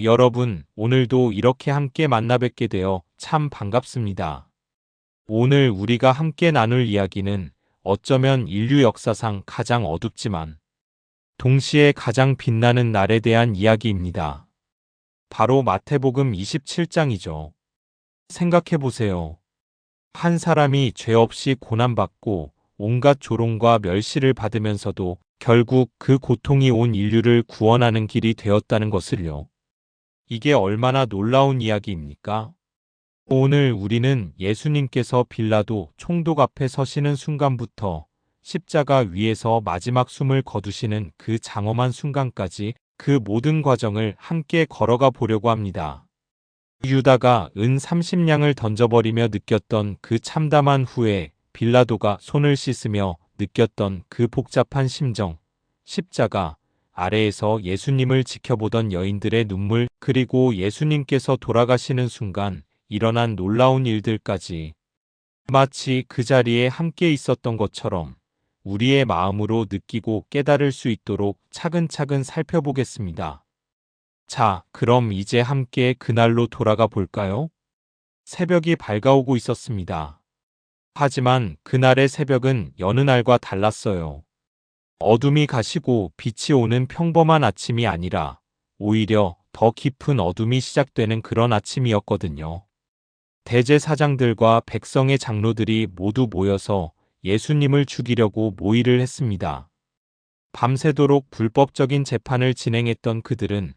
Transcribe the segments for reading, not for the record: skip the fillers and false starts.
여러분, 오늘도 이렇게 함께 만나 뵙게 되어 참 반갑습니다. 오늘 우리가 함께 나눌 이야기는 어쩌면 인류 역사상 가장 어둡지만 동시에 가장 빛나는 날에 대한 이야기입니다. 바로 마태복음 27장이죠. 생각해 보세요. 한 사람이 죄 없이 고난받고 온갖 조롱과 멸시를 받으면서도 결국 그 고통이 온 인류를 구원하는 길이 되었다는 것을요. 이게 얼마나 놀라운 이야기입니까? 오늘 우리는 예수님께서 빌라도 총독 앞에 서시는 순간부터 십자가 위에서 마지막 숨을 거두시는 그 장엄한 순간까지 그 모든 과정을 함께 걸어가 보려고 합니다. 유다가 은 30냥을 던져버리며 느꼈던 그 참담한 후에 빌라도가 손을 씻으며 느꼈던 그 복잡한 심정, 십자가 아래에서 예수님을 지켜보던 여인들의 눈물, 그리고 예수님께서 돌아가시는 순간 일어난 놀라운 일들까지 마치 그 자리에 함께 있었던 것처럼 우리의 마음으로 느끼고 깨달을 수 있도록 차근차근 살펴보겠습니다. 자, 그럼 이제 함께 그날로 돌아가 볼까요? 새벽이 밝아오고 있었습니다. 하지만 그날의 새벽은 여느 날과 달랐어요. 어둠이 가시고 빛이 오는 평범한 아침이 아니라 오히려 더 깊은 어둠이 시작되는 그런 아침이었거든요. 대제사장들과 백성의 장로들이 모두 모여서 예수님을 죽이려고 모의를 했습니다. 밤새도록 불법적인 재판을 진행했던 그들은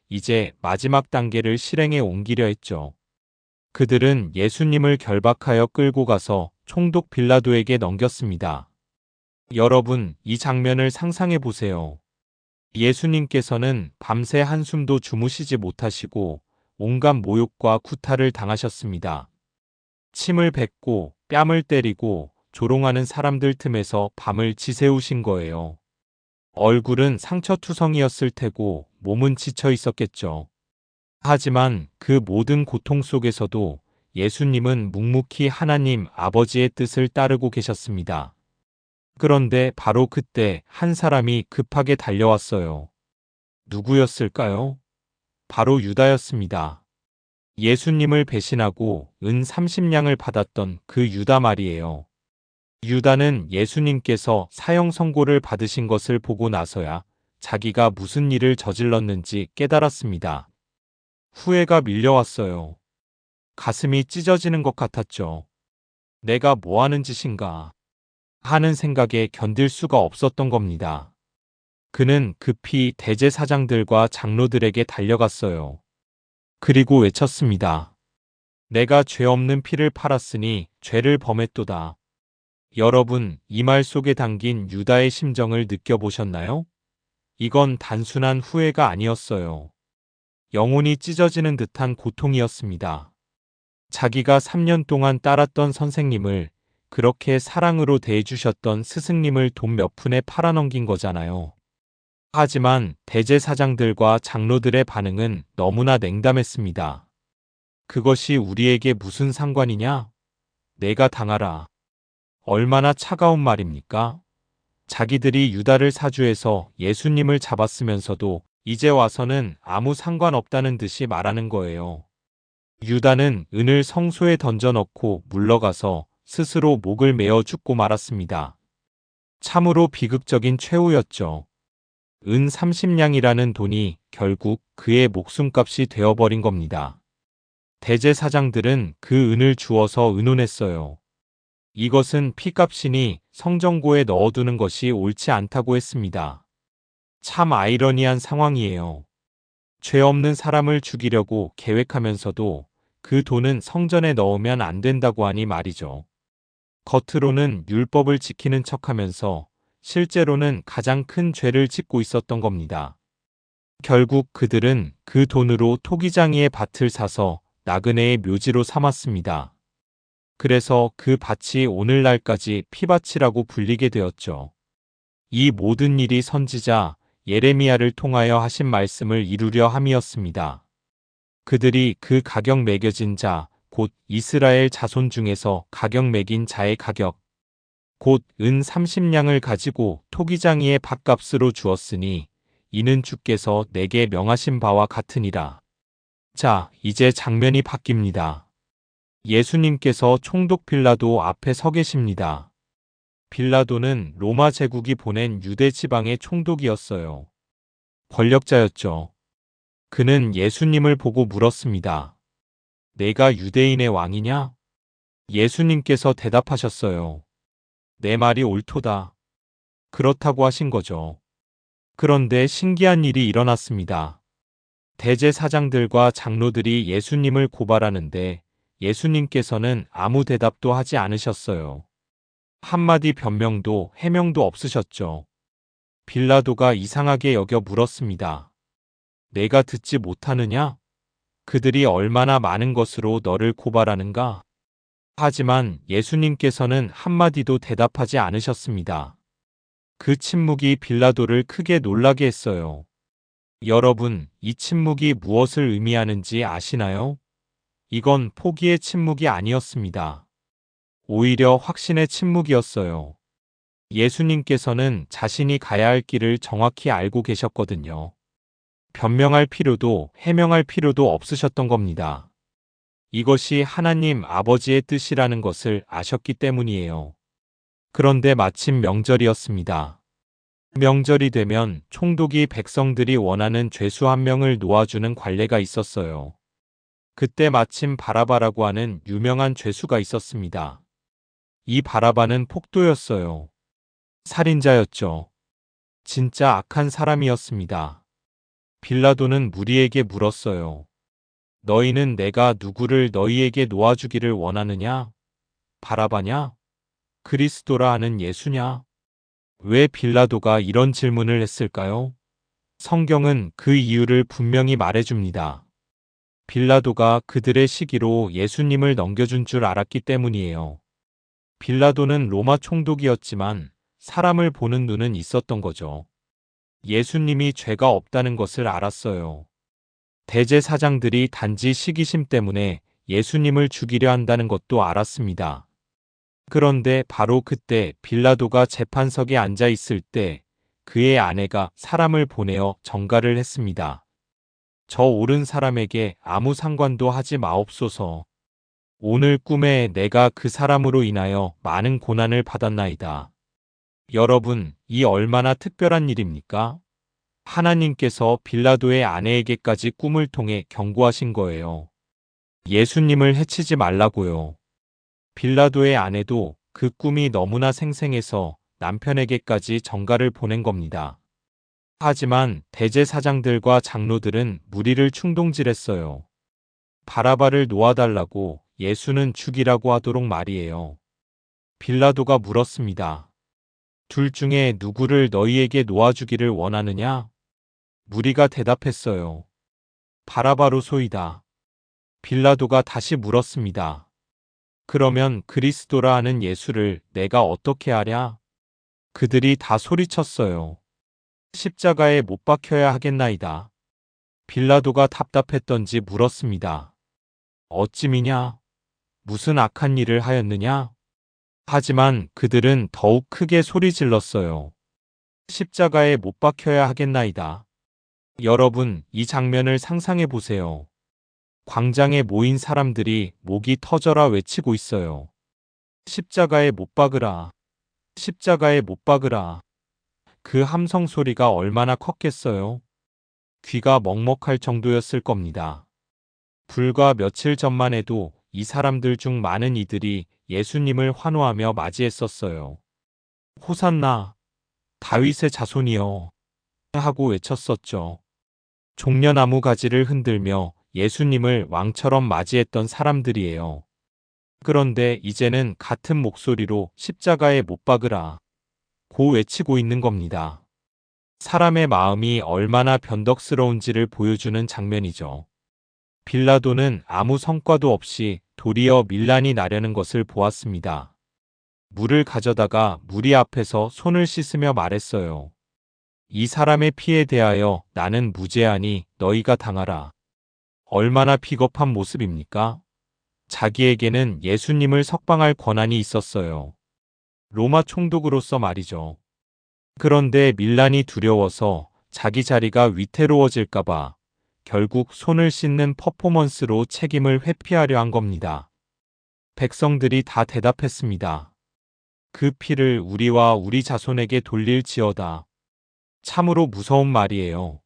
이제 마지막 단계를 실행에 옮기려 했죠. 그들은 예수님을 결박하여 끌고 가서 총독 빌라도에게 넘겼습니다. 여러분, 이 장면을 상상해 보세요. 예수님께서는 밤새 한숨도 주무시지 못하시고 온갖 모욕과 구타를 당하셨습니다. 침을 뱉고 뺨을 때리고 조롱하는 사람들 틈에서 밤을 지새우신 거예요. 얼굴은 상처투성이었을 테고 몸은 지쳐 있었겠죠. 하지만 그 모든 고통 속에서도 예수님은 묵묵히 하나님 아버지의 뜻을 따르고 계셨습니다. 그런데 바로 그때 한 사람이 급하게 달려왔어요. 누구였을까요? 바로 유다였습니다. 예수님을 배신하고 은 30냥을 받았던 그 유다 말이에요. 유다는 예수님께서 사형 선고를 받으신 것을 보고 나서야 자기가 무슨 일을 저질렀는지 깨달았습니다. 후회가 밀려왔어요. 가슴이 찢어지는 것 같았죠. 내가 뭐 하는 짓인가 하는 생각에 견딜 수가 없었던 겁니다. 그는 급히 대제사장들과 장로들에게 달려갔어요. 그리고 외쳤습니다. 내가 죄 없는 피를 팔았으니 죄를 범했도다. 여러분, 이 말 속에 담긴 유다의 심정을 느껴보셨나요? 이건 단순한 후회가 아니었어요. 영혼이 찢어지는 듯한 고통이었습니다. 자기가 3년 동안 따랐던 선생님을, 그렇게 사랑으로 대해주셨던 스승님을 돈 몇 푼에 팔아넘긴 거잖아요. 하지만 대제사장들과 장로들의 반응은 너무나 냉담했습니다. 그것이 우리에게 무슨 상관이냐? 내가 당하라. 얼마나 차가운 말입니까? 자기들이 유다를 사주해서 예수님을 잡았으면서도 이제 와서는 아무 상관없다는 듯이 말하는 거예요. 유다는 은을 성소에 던져넣고 물러가서 스스로 목을 메어 죽고 말았습니다. 참으로 비극적인 최후였죠. 은 30냥이라는 돈이 결국 그의 목숨값이 되어버린 겁니다. 대제사장들은 그 은을 주어서 의논했어요. 이것은 피값이니 성전고에 넣어두는 것이 옳지 않다고 했습니다. 참 아이러니한 상황이에요. 죄 없는 사람을 죽이려고 계획하면서도 그 돈은 성전에 넣으면 안 된다고 하니 말이죠. 겉으로는 율법을 지키는 척하면서 실제로는 가장 큰 죄를 짓고 있었던 겁니다. 결국 그들은 그 돈으로 토기장이의 밭을 사서 나그네의 묘지로 삼았습니다. 그래서 그 밭이 오늘날까지 피밭이라고 불리게 되었죠. 이 모든 일이 선지자 예레미야를 통하여 하신 말씀을 이루려 함이었습니다. 그들이 그 가격 매겨진 자, 곧 이스라엘 자손 중에서 가격 매긴 자의 가격, 곧 은 30냥을 가지고 토기장이의 밭값으로 주었으니 이는 주께서 내게 명하신 바와 같으니라. 자, 이제 장면이 바뀝니다. 예수님께서 총독 빌라도 앞에 서 계십니다. 빌라도는 로마 제국이 보낸 유대 지방의 총독이었어요. 권력자였죠. 그는 예수님을 보고 물었습니다. 내가 유대인의 왕이냐? 예수님께서 대답하셨어요. 내 말이 옳도다. 그렇다고 하신 거죠. 그런데 신기한 일이 일어났습니다. 대제사장들과 장로들이 예수님을 고발하는데 예수님께서는 아무 대답도 하지 않으셨어요. 한마디 변명도 해명도 없으셨죠. 빌라도가 이상하게 여겨 물었습니다. 내가 듣지 못하느냐? 그들이 얼마나 많은 것으로 너를 고발하는가? 하지만 예수님께서는 한마디도 대답하지 않으셨습니다. 그 침묵이 빌라도를 크게 놀라게 했어요. 여러분, 이 침묵이 무엇을 의미하는지 아시나요? 이건 포기의 침묵이 아니었습니다. 오히려 확신의 침묵이었어요. 예수님께서는 자신이 가야 할 길을 정확히 알고 계셨거든요. 변명할 필요도 해명할 필요도 없으셨던 겁니다. 이것이 하나님 아버지의 뜻이라는 것을 아셨기 때문이에요. 그런데 마침 명절이었습니다. 명절이 되면 총독이 백성들이 원하는 죄수 한 명을 놓아주는 관례가 있었어요. 그때 마침 바라바라고 하는 유명한 죄수가 있었습니다. 이 바라바는 폭도였어요. 살인자였죠. 진짜 악한 사람이었습니다. 빌라도는 무리에게 물었어요. 너희는 내가 누구를 너희에게 놓아주기를 원하느냐? 바라바냐? 그리스도라 하는 예수냐? 왜 빌라도가 이런 질문을 했을까요? 성경은 그 이유를 분명히 말해줍니다. 빌라도가 그들의 시기로 예수님을 넘겨준 줄 알았기 때문이에요. 빌라도는 로마 총독이었지만 사람을 보는 눈은 있었던 거죠. 예수님이 죄가 없다는 것을 알았어요. 대제사장들이 단지 시기심 때문에 예수님을 죽이려 한다는 것도 알았습니다. 그런데 바로 그때 빌라도가 재판석에 앉아 있을 때 그의 아내가 사람을 보내어 전가를 했습니다. 저 옳은 사람에게 아무 상관도 하지 마옵소서. 오늘 꿈에 내가 그 사람으로 인하여 많은 고난을 받았나이다. 여러분, 이 얼마나 특별한 일입니까? 하나님께서 빌라도의 아내에게까지 꿈을 통해 경고하신 거예요. 예수님을 해치지 말라고요. 빌라도의 아내도 그 꿈이 너무나 생생해서 남편에게까지 전가를 보낸 겁니다. 하지만 대제사장들과 장로들은 무리를 충동질했어요. 바라바를 놓아달라고, 예수는 죽이라고 하도록 말이에요. 빌라도가 물었습니다. 둘 중에 누구를 너희에게 놓아주기를 원하느냐? 무리가 대답했어요. 바라바로 소이다. 빌라도가 다시 물었습니다. 그러면 그리스도라 하는 예수를 내가 어떻게 하랴? 그들이 다 소리쳤어요. 십자가에 못 박혀야 하겠나이다. 빌라도가 답답했던지 물었습니다. 어찌미냐? 무슨 악한 일을 하였느냐? 하지만 그들은 더욱 크게 소리 질렀어요. 십자가에 못 박혀야 하겠나이다. 여러분, 이 장면을 상상해 보세요. 광장에 모인 사람들이 목이 터져라 외치고 있어요. 십자가에 못 박으라. 십자가에 못 박으라. 그 함성 소리가 얼마나 컸겠어요? 귀가 먹먹할 정도였을 겁니다. 불과 며칠 전만 해도 이 사람들 중 많은 이들이 예수님을 환호하며 맞이했었어요. 호산나, 다윗의 자손이여 하고 외쳤었죠. 종려나무 가지를 흔들며 예수님을 왕처럼 맞이했던 사람들이에요. 그런데 이제는 같은 목소리로 십자가에 못 박으라 고 외치고 있는 겁니다. 사람의 마음이 얼마나 변덕스러운지를 보여주는 장면이죠. 빌라도는 아무 성과도 없이 도리어 밀란이 나려는 것을 보았습니다. 물을 가져다가 무리 앞에서 손을 씻으며 말했어요. 이 사람의 피에 대하여 나는 무죄하니 너희가 당하라. 얼마나 비겁한 모습입니까? 자기에게는 예수님을 석방할 권한이 있었어요. 로마 총독으로서 말이죠. 그런데 밀란이 두려워서 자기 자리가 위태로워질까봐 결국 손을 씻는 퍼포먼스로 책임을 회피하려 한 겁니다. 백성들이 다 대답했습니다. 그 피를 우리와 우리 자손에게 돌릴지어다. 참으로 무서운 말이에요.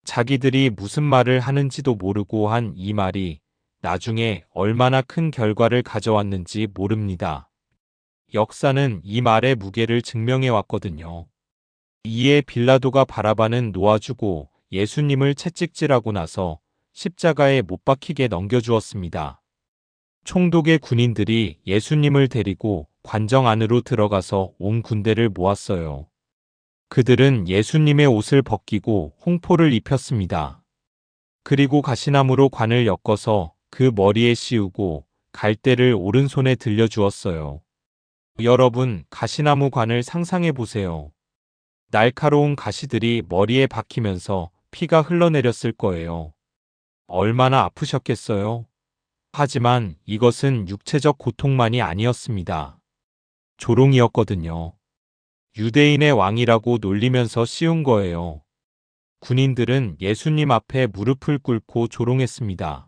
자기들이 무슨 말을 하는지도 모르고 한 이 말이 나중에 얼마나 큰 결과를 가져왔는지 모릅니다. 역사는 이 말의 무게를 증명해 왔거든요. 이에 빌라도가 바라바는 놓아주고 예수님을 채찍질하고 나서 십자가에 못 박히게 넘겨주었습니다. 총독의 군인들이 예수님을 데리고 관정 안으로 들어가서 온 군대를 모았어요. 그들은 예수님의 옷을 벗기고 홍포를 입혔습니다. 그리고 가시나무로 관을 엮어서 그 머리에 씌우고 갈대를 오른손에 들려주었어요. 여러분, 가시나무 관을 상상해 보세요. 날카로운 가시들이 머리에 박히면서 피가 흘러내렸을 거예요. 얼마나 아프셨겠어요? 하지만 이것은 육체적 고통만이 아니었습니다. 조롱이었거든요. 유대인의 왕이라고 놀리면서 씌운 거예요. 군인들은 예수님 앞에 무릎을 꿇고 조롱했습니다.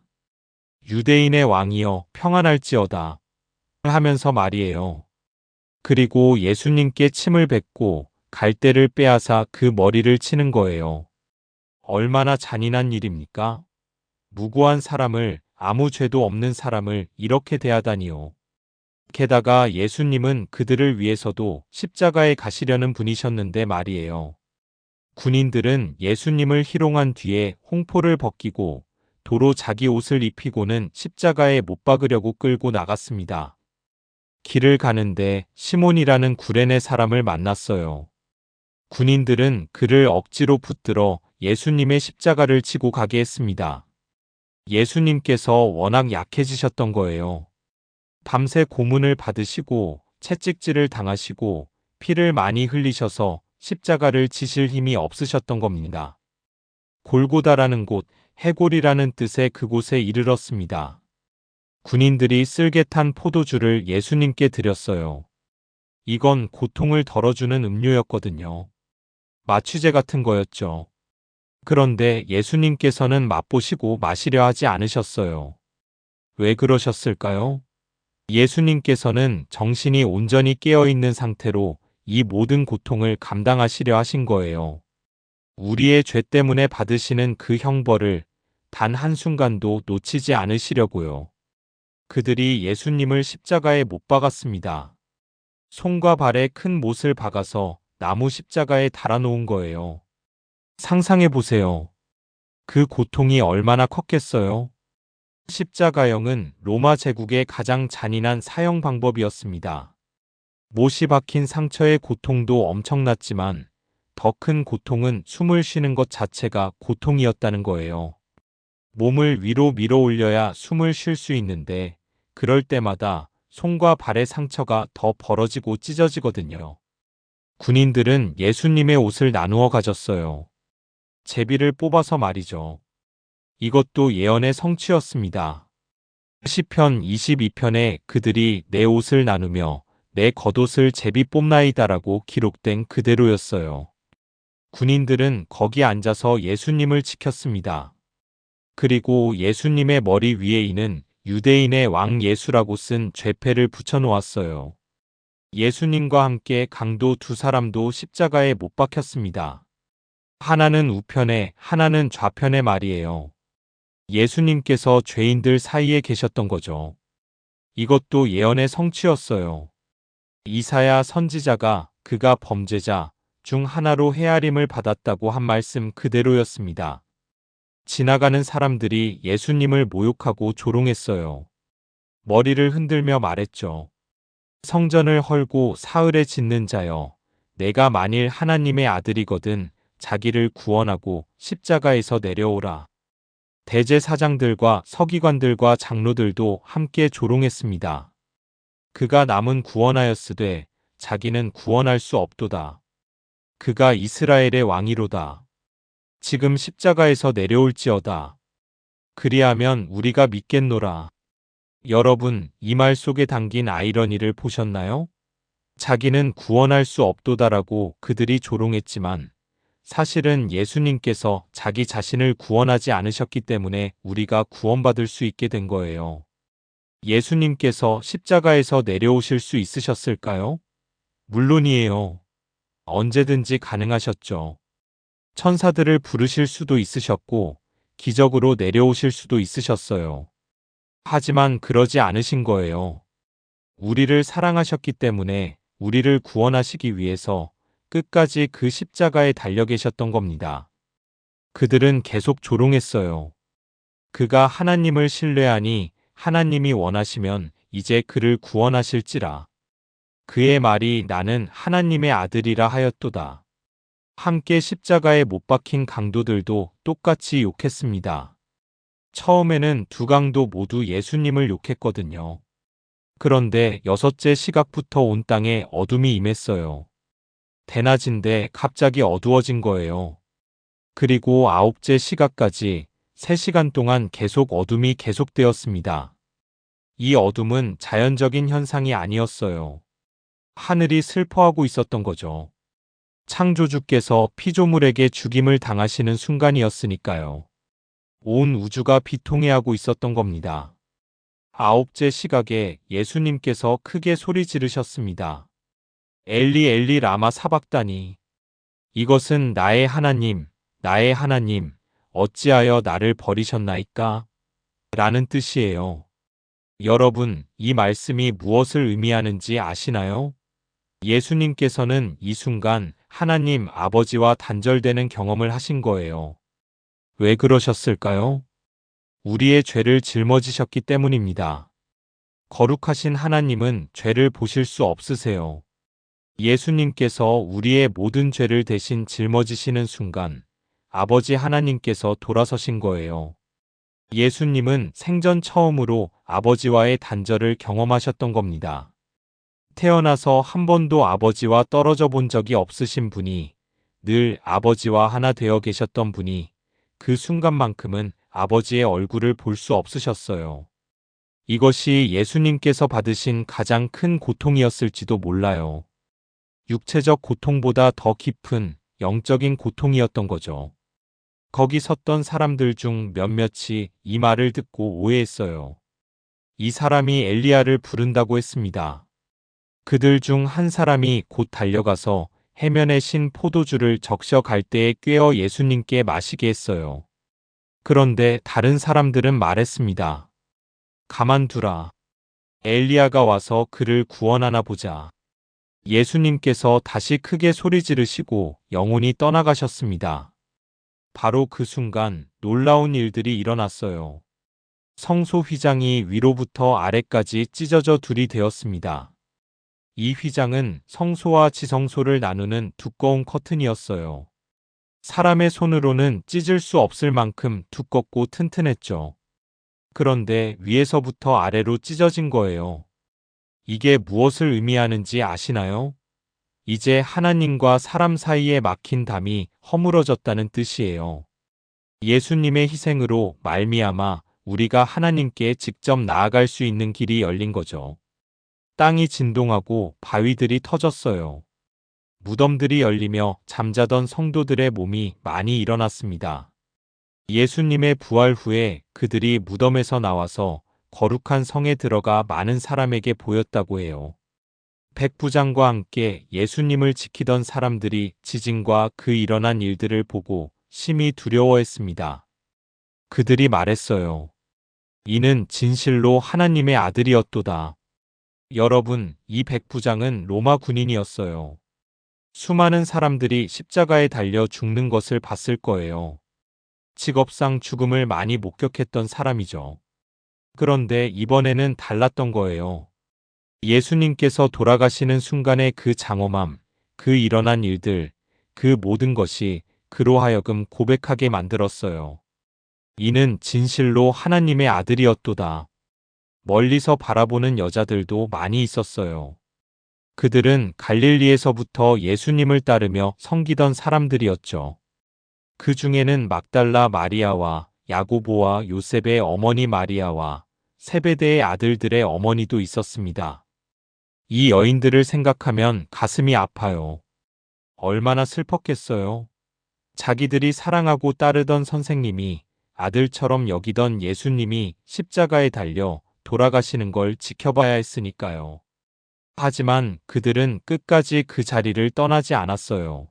유대인의 왕이여 평안할지어다 하면서 말이에요. 그리고 예수님께 침을 뱉고 갈대를 빼앗아 그 머리를 치는 거예요. 얼마나 잔인한 일입니까? 무고한 사람을, 아무 죄도 없는 사람을 이렇게 대하다니요. 게다가 예수님은 그들을 위해서도 십자가에 가시려는 분이셨는데 말이에요. 군인들은 예수님을 희롱한 뒤에 홍포를 벗기고 도로 자기 옷을 입히고는 십자가에 못 박으려고 끌고 나갔습니다. 길을 가는데 시몬이라는 구레네 사람을 만났어요. 군인들은 그를 억지로 붙들어 예수님의 십자가를 치고 가게 했습니다. 예수님께서 워낙 약해지셨던 거예요. 밤새 고문을 받으시고 채찍질을 당하시고 피를 많이 흘리셔서 십자가를 지실 힘이 없으셨던 겁니다. 골고다라는 곳, 해골이라는 뜻의 그곳에 이르렀습니다. 군인들이 쓸개 탄 포도주를 예수님께 드렸어요. 이건 고통을 덜어주는 음료였거든요. 마취제 같은 거였죠. 그런데 예수님께서는 맛보시고 마시려 하지 않으셨어요. 왜 그러셨을까요? 예수님께서는 정신이 온전히 깨어있는 상태로 이 모든 고통을 감당하시려 하신 거예요. 우리의 죄 때문에 받으시는 그 형벌을 단 한순간도 놓치지 않으시려고요. 그들이 예수님을 십자가에 못 박았습니다. 손과 발에 큰 못을 박아서 나무 십자가에 달아놓은 거예요. 상상해 보세요. 그 고통이 얼마나 컸겠어요? 십자가형은 로마 제국의 가장 잔인한 사형 방법이었습니다. 못이 박힌 상처의 고통도 엄청났지만 더 큰 고통은 숨을 쉬는 것 자체가 고통이었다는 거예요. 몸을 위로 밀어 올려야 숨을 쉴 수 있는데 그럴 때마다 손과 발의 상처가 더 벌어지고 찢어지거든요. 군인들은 예수님의 옷을 나누어 가졌어요. 제비를 뽑아서 말이죠. 이것도 예언의 성취였습니다. 시편 22편에 그들이 내 옷을 나누며 내 겉옷을 제비 뽑나이다라고 기록된 그대로였어요. 군인들은 거기 앉아서 예수님을 지켰습니다. 그리고 예수님의 머리 위에 이는 유대인의 왕 예수라고 쓴 죄패를 붙여놓았어요. 예수님과 함께 강도 두 사람도 십자가에 못 박혔습니다. 하나는 우편에, 하나는 좌편에 말이에요. 예수님께서 죄인들 사이에 계셨던 거죠. 이것도 예언의 성취였어요. 이사야 선지자가 그가 범죄자 중 하나로 헤아림을 받았다고 한 말씀 그대로였습니다. 지나가는 사람들이 예수님을 모욕하고 조롱했어요. 머리를 흔들며 말했죠. 성전을 헐고 사흘에 짓는 자여, 내가 만일 하나님의 아들이거든 자기를 구원하고 십자가에서 내려오라. 대제사장들과 서기관들과 장로들도 함께 조롱했습니다. 그가 남은 구원하였으되 자기는 구원할 수 없도다. 그가 이스라엘의 왕이로다. 지금 십자가에서 내려올지어다. 그리하면 우리가 믿겠노라. 여러분, 이 말 속에 담긴 아이러니를 보셨나요? 자기는 구원할 수 없도다라고 그들이 조롱했지만 사실은 예수님께서 자기 자신을 구원하지 않으셨기 때문에 우리가 구원받을 수 있게 된 거예요. 예수님께서 십자가에서 내려오실 수 있으셨을까요? 물론이에요. 언제든지 가능하셨죠. 천사들을 부르실 수도 있으셨고, 기적으로 내려오실 수도 있으셨어요. 하지만 그러지 않으신 거예요. 우리를 사랑하셨기 때문에 우리를 구원하시기 위해서 끝까지 그 십자가에 달려 계셨던 겁니다. 그들은 계속 조롱했어요. 그가 하나님을 신뢰하니 하나님이 원하시면 이제 그를 구원하실지라. 그의 말이 나는 하나님의 아들이라 하였도다. 함께 십자가에 못 박힌 강도들도 똑같이 욕했습니다. 처음에는 두 강도 모두 예수님을 욕했거든요. 그런데 여섯째 시각부터 온 땅에 어둠이 임했어요. 대낮인데 갑자기 어두워진 거예요. 그리고 아홉째 시각까지 3시간 동안 계속 어둠이 계속되었습니다. 이 어둠은 자연적인 현상이 아니었어요. 하늘이 슬퍼하고 있었던 거죠. 창조주께서 피조물에게 죽임을 당하시는 순간이었으니까요. 온 우주가 비통해하고 있었던 겁니다. 아홉째 시각에 예수님께서 크게 소리 지르셨습니다. 엘리 엘리 라마 사박다니. 이것은 나의 하나님, 나의 하나님, 어찌하여 나를 버리셨나이까? 라는 뜻이에요. 여러분, 이 말씀이 무엇을 의미하는지 아시나요? 예수님께서는 이 순간 하나님 아버지와 단절되는 경험을 하신 거예요. 왜 그러셨을까요? 우리의 죄를 짊어지셨기 때문입니다. 거룩하신 하나님은 죄를 보실 수 없으세요. 예수님께서 우리의 모든 죄를 대신 짊어지시는 순간 아버지 하나님께서 돌아서신 거예요. 예수님은 생전 처음으로 아버지와의 단절을 경험하셨던 겁니다. 태어나서 한 번도 아버지와 떨어져 본 적이 없으신 분이, 늘 아버지와 하나 되어 계셨던 분이 그 순간만큼은 아버지의 얼굴을 볼 수 없으셨어요. 이것이 예수님께서 받으신 가장 큰 고통이었을지도 몰라요. 육체적 고통보다 더 깊은 영적인 고통이었던 거죠. 거기 섰던 사람들 중 몇몇이 이 말을 듣고 오해했어요. 이 사람이 엘리야를 부른다고 했습니다. 그들 중 한 사람이 곧 달려가서 해면에 신 포도주를 적셔 갈대에 꿰어 예수님께 마시게 했어요. 그런데 다른 사람들은 말했습니다. 가만두라. 엘리야가 와서 그를 구원하나 보자. 예수님께서 다시 크게 소리 지르시고 영혼이 떠나가셨습니다. 바로 그 순간 놀라운 일들이 일어났어요. 성소 휘장이 위로부터 아래까지 찢어져 둘이 되었습니다. 이 휘장은 성소와 지성소를 나누는 두꺼운 커튼이었어요. 사람의 손으로는 찢을 수 없을 만큼 두껍고 튼튼했죠. 그런데 위에서부터 아래로 찢어진 거예요. 이게 무엇을 의미하는지 아시나요? 이제 하나님과 사람 사이에 막힌 담이 허물어졌다는 뜻이에요. 예수님의 희생으로 말미암아 우리가 하나님께 직접 나아갈 수 있는 길이 열린 거죠. 땅이 진동하고 바위들이 터졌어요. 무덤들이 열리며 잠자던 성도들의 몸이 많이 일어났습니다. 예수님의 부활 후에 그들이 무덤에서 나와서 거룩한 성에 들어가 많은 사람에게 보였다고 해요. 백부장과 함께 예수님을 지키던 사람들이 지진과 그 일어난 일들을 보고 심히 두려워했습니다. 그들이 말했어요. 이는 진실로 하나님의 아들이었도다. 여러분, 이 백부장은 로마 군인이었어요. 수많은 사람들이 십자가에 달려 죽는 것을 봤을 거예요. 직업상 죽음을 많이 목격했던 사람이죠. 그런데 이번에는 달랐던 거예요. 예수님께서 돌아가시는 순간의 그 장엄함, 그 일어난 일들, 그 모든 것이 그로 하여금 고백하게 만들었어요. 이는 진실로 하나님의 아들이었도다. 멀리서 바라보는 여자들도 많이 있었어요. 그들은 갈릴리에서부터 예수님을 따르며 섬기던 사람들이었죠. 그 중에는 막달라 마리아와 야고보와 요셉의 어머니 마리아와 세베대의 아들들의 어머니도 있었습니다. 이 여인들을 생각하면 가슴이 아파요. 얼마나 슬펐겠어요. 자기들이 사랑하고 따르던 선생님이, 아들처럼 여기던 예수님이 십자가에 달려 돌아가시는 걸 지켜봐야 했으니까요. 하지만 그들은 끝까지 그 자리를 떠나지 않았어요.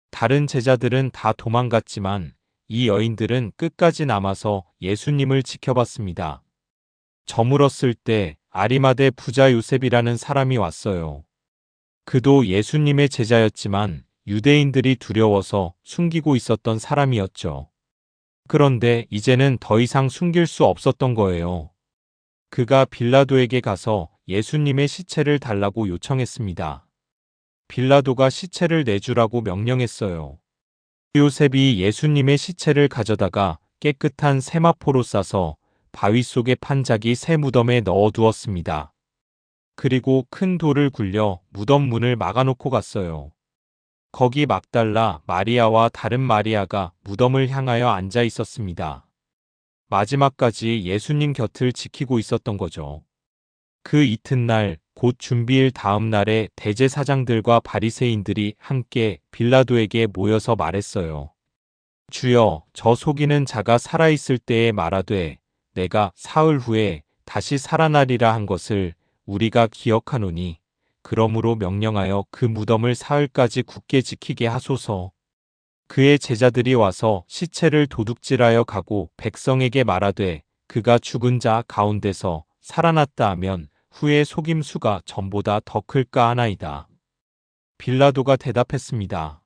다른 제자들은 다 도망갔지만 이 여인들은 끝까지 남아서 예수님을 지켜봤습니다. 저물었을 때 아리마대 부자 요셉이라는 사람이 왔어요. 그도 예수님의 제자였지만 유대인들이 두려워서 숨기고 있었던 사람이었죠. 그런데 이제는 더 이상 숨길 수 없었던 거예요. 그가 빌라도에게 가서 예수님의 시체를 달라고 요청했습니다. 빌라도가 시체를 내주라고 명령했어요. 요셉이 예수님의 시체를 가져다가 깨끗한 세마포로 싸서 바위 속의 판자기 새 무덤에 넣어두었습니다. 그리고 큰 돌을 굴려 무덤 문을 막아놓고 갔어요. 거기 막달라 마리아와 다른 마리아가 무덤을 향하여 앉아 있었습니다. 마지막까지 예수님 곁을 지키고 있었던 거죠. 그 이튿날 곧 준비일 다음 날에 대제사장들과 바리새인들이 함께 빌라도에게 모여서 말했어요. 주여, 저 속이는 자가 살아있을 때에 말하되 내가 사흘 후에 다시 살아나리라 한 것을 우리가 기억하노니 그러므로 명령하여 그 무덤을 사흘까지 굳게 지키게 하소서. 그의 제자들이 와서 시체를 도둑질하여 가고 백성에게 말하되 그가 죽은 자 가운데서 살아났다 하면 후에 속임수가 전보다 더 클까 하나이다. 빌라도가 대답했습니다.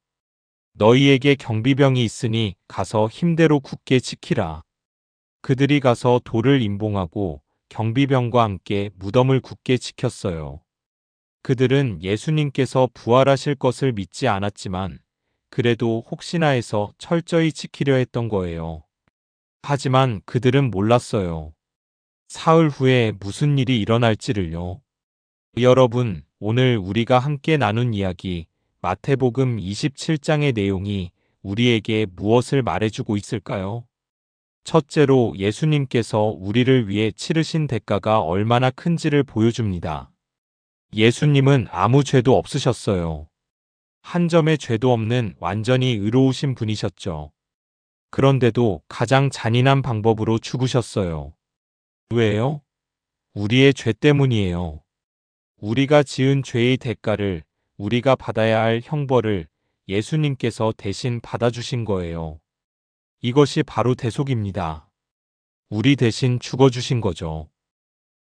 너희에게 경비병이 있으니 가서 힘대로 굳게 지키라. 그들이 가서 돌을 임봉하고 경비병과 함께 무덤을 굳게 지켰어요. 그들은 예수님께서 부활하실 것을 믿지 않았지만 그래도 혹시나 해서 철저히 지키려 했던 거예요. 하지만 그들은 몰랐어요. 사흘 후에 무슨 일이 일어날지를요. 여러분, 오늘 우리가 함께 나눈 이야기 마태복음 27장의 내용이 우리에게 무엇을 말해주고 있을까요? 첫째로 예수님께서 우리를 위해 치르신 대가가 얼마나 큰지를 보여줍니다. 예수님은 아무 죄도 없으셨어요. 한 점의 죄도 없는 완전히 의로우신 분이셨죠. 그런데도 가장 잔인한 방법으로 죽으셨어요. 왜요? 우리의 죄 때문이에요. 우리가 지은 죄의 대가를, 우리가 받아야 할 형벌을 예수님께서 대신 받아주신 거예요. 이것이 바로 대속입니다. 우리 대신 죽어주신 거죠.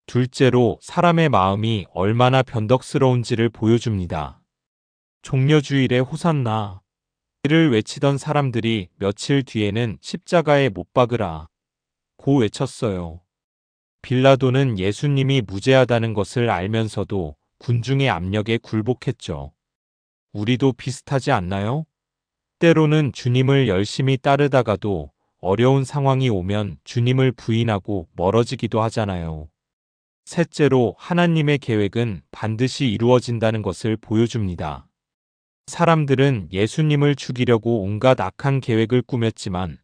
둘째로 사람의 마음이 얼마나 변덕스러운지를 보여줍니다. 종려주일에 호산나 를 외치던 사람들이 며칠 뒤에는 십자가에 못 박으라 고 외쳤어요. 빌라도는 예수님이 무죄하다는 것을 알면서도 군중의 압력에 굴복했죠. 우리도 비슷하지 않나요? 때로는 주님을 열심히 따르다가도 어려운 상황이 오면 주님을 부인하고 멀어지기도 하잖아요. 셋째로 하나님의 계획은 반드시 이루어진다는 것을 보여줍니다. 사람들은 예수님을 죽이려고 온갖 악한 계획을 꾸몄지만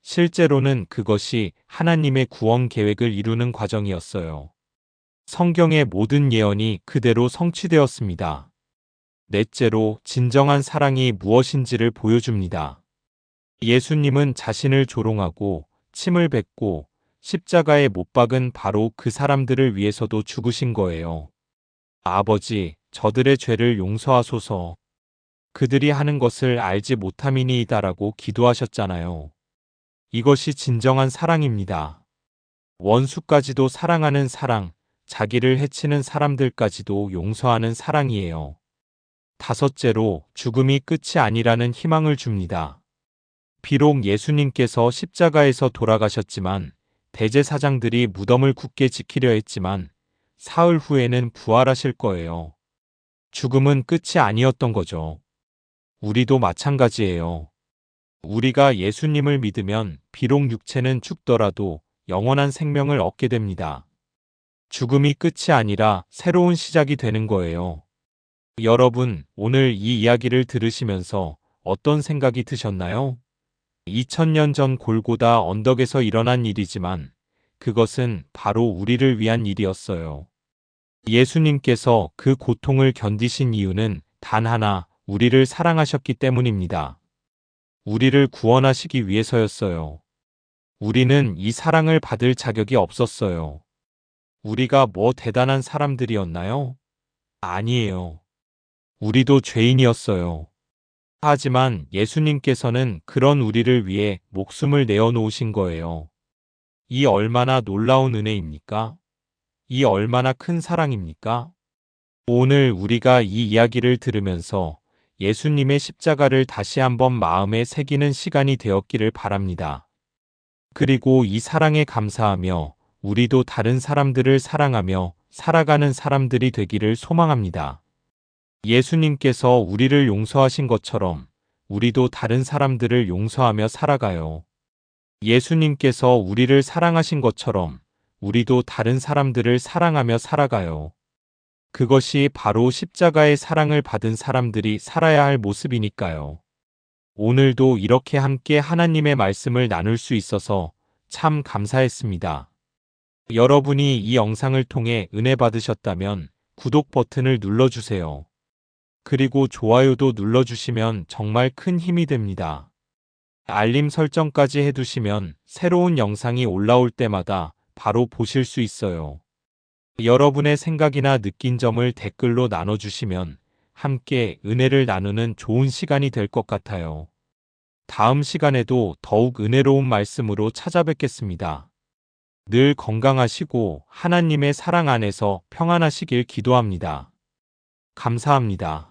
실제로는 그것이 하나님의 구원 계획을 이루는 과정이었어요. 성경의 모든 예언이 그대로 성취되었습니다. 넷째로 진정한 사랑이 무엇인지를 보여줍니다. 예수님은 자신을 조롱하고 침을 뱉고 십자가에 못 박은 바로 그 사람들을 위해서도 죽으신 거예요. 아버지, 저들의 죄를 용서하소서. 그들이 하는 것을 알지 못함이니이다라고 기도하셨잖아요. 이것이 진정한 사랑입니다. 원수까지도 사랑하는 사랑, 자기를 해치는 사람들까지도 용서하는 사랑이에요. 다섯째로 죽음이 끝이 아니라는 희망을 줍니다. 비록 예수님께서 십자가에서 돌아가셨지만 대제사장들이 무덤을 굳게 지키려 했지만 사흘 후에는 부활하실 거예요. 죽음은 끝이 아니었던 거죠. 우리도 마찬가지예요. 우리가 예수님을 믿으면 비록 육체는 죽더라도 영원한 생명을 얻게 됩니다. 죽음이 끝이 아니라 새로운 시작이 되는 거예요. 여러분, 오늘 이 이야기를 들으시면서 어떤 생각이 드셨나요? 2000년 전 골고다 언덕에서 일어난 일이지만 그것은 바로 우리를 위한 일이었어요. 예수님께서 그 고통을 견디신 이유는 단 하나, 우리를 사랑하셨기 때문입니다. 우리를 구원하시기 위해서였어요. 우리는 이 사랑을 받을 자격이 없었어요. 우리가 뭐 대단한 사람들이었나요? 아니에요. 우리도 죄인이었어요. 하지만 예수님께서는 그런 우리를 위해 목숨을 내어놓으신 거예요. 이 얼마나 놀라운 은혜입니까? 이 얼마나 큰 사랑입니까? 오늘 우리가 이 이야기를 들으면서 예수님의 십자가를 다시 한번 마음에 새기는 시간이 되었기를 바랍니다. 그리고 이 사랑에 감사하며 우리도 다른 사람들을 사랑하며 살아가는 사람들이 되기를 소망합니다. 예수님께서 우리를 용서하신 것처럼 우리도 다른 사람들을 용서하며 살아가요. 예수님께서 우리를 사랑하신 것처럼 우리도 다른 사람들을 사랑하며 살아가요. 그것이 바로 십자가의 사랑을 받은 사람들이 살아야 할 모습이니까요. 오늘도 이렇게 함께 하나님의 말씀을 나눌 수 있어서 참 감사했습니다. 여러분이 이 영상을 통해 은혜 받으셨다면 구독 버튼을 눌러주세요. 그리고 좋아요도 눌러주시면 정말 큰 힘이 됩니다. 알림 설정까지 해두시면 새로운 영상이 올라올 때마다 바로 보실 수 있어요. 여러분의 생각이나 느낀 점을 댓글로 나눠주시면 함께 은혜를 나누는 좋은 시간이 될 것 같아요. 다음 시간에도 더욱 은혜로운 말씀으로 찾아뵙겠습니다. 늘 건강하시고 하나님의 사랑 안에서 평안하시길 기도합니다. 감사합니다.